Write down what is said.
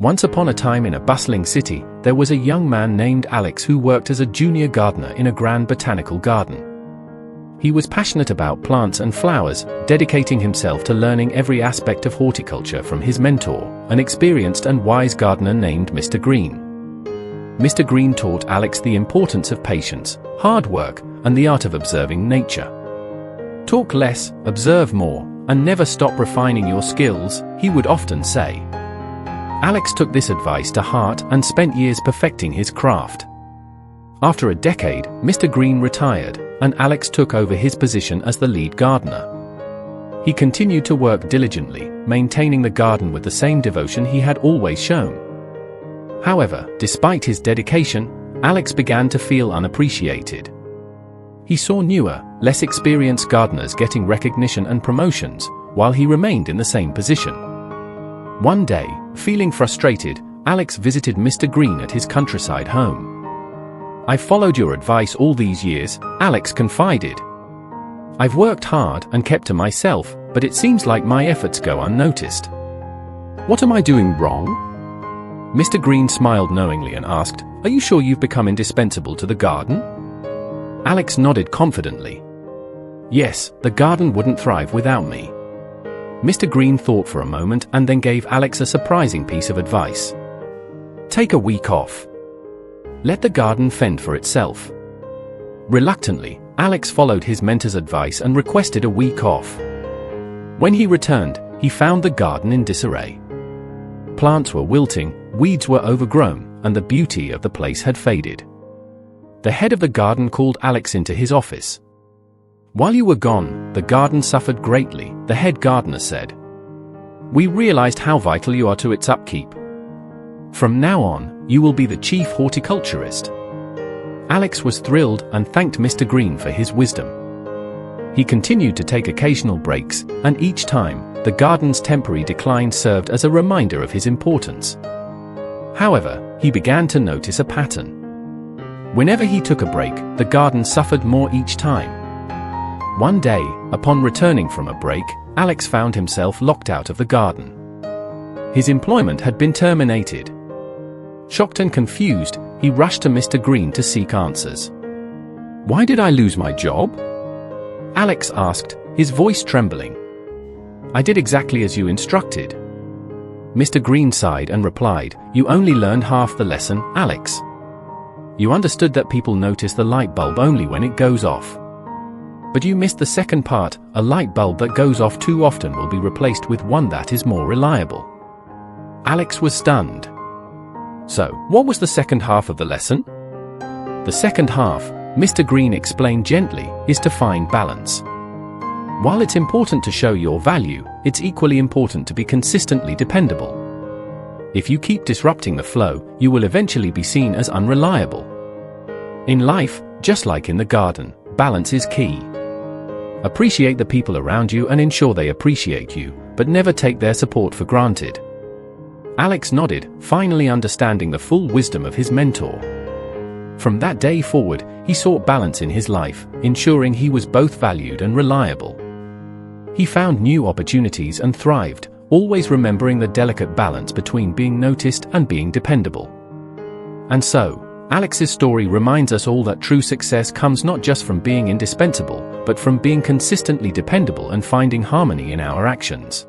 Once upon a time in a bustling city, there was a young man named Alex who worked as a junior gardener in a grand botanical garden. He was passionate about plants and flowers, dedicating himself to learning every aspect of horticulture from his mentor, an experienced and wise gardener named Mr. Green. Mr. Green taught Alex the importance of patience, hard work, and the art of observing nature. "Talk less, observe more, and never stop refining your skills," he would often say. Alex took this advice to heart and spent years perfecting his craft. After a decade, Mr. Green retired, and Alex took over his position as the lead gardener. He continued to work diligently, maintaining the garden with the same devotion he had always shown. However, despite his dedication, Alex began to feel unappreciated. He saw newer, less experienced gardeners getting recognition and promotions, while he remained in the same position. One day, feeling frustrated, Alex visited Mr. Green at his countryside home. "I've followed your advice all these years," Alex confided. "I've worked hard and kept to myself, but it seems like my efforts go unnoticed. What am I doing wrong?" Mr. Green smiled knowingly and asked, "Are you sure you've become indispensable to the garden?" Alex nodded confidently. "Yes, the garden wouldn't thrive without me." Mr. Green thought for a moment and then gave Alex a surprising piece of advice. "Take a week off. Let the garden fend for itself." Reluctantly, Alex followed his mentor's advice and requested a week off. When he returned, he found the garden in disarray. Plants were wilting, weeds were overgrown, and the beauty of the place had faded. The head of the garden called Alex into his office. "While you were gone, the garden suffered greatly," the head gardener said. "We realized how vital you are to its upkeep. From now on, you will be the chief horticulturist." Alex was thrilled and thanked Mr. Green for his wisdom. He continued to take occasional breaks, and each time, the garden's temporary decline served as a reminder of his importance. However, he began to notice a pattern. Whenever he took a break, the garden suffered more each time. One day, upon returning from a break, Alex found himself locked out of the garden. His employment had been terminated. Shocked and confused, he rushed to Mr. Green to seek answers. "Why did I lose my job?" Alex asked, his voice trembling. "I did exactly as you instructed." Mr. Green sighed and replied, "You only learned half the lesson, Alex. You understood that people notice the light bulb only when it goes off. But you missed the second part. A light bulb that goes off too often will be replaced with one that is more reliable." Alex was stunned. "So, what was the second half of the lesson?" "The second half," Mr. Green explained gently, "is to find balance. While it's important to show your value, it's equally important to be consistently dependable. If you keep disrupting the flow, you will eventually be seen as unreliable. In life, just like in the garden, balance is key. Appreciate the people around you and ensure they appreciate you, but never take their support for granted." Alex nodded, finally understanding the full wisdom of his mentor. From that day forward, he sought balance in his life, ensuring he was both valued and reliable. He found new opportunities and thrived, always remembering the delicate balance between being noticed and being dependable. And so, Alex's story reminds us all that true success comes not just from being indispensable, but from being consistently dependable and finding harmony in our actions.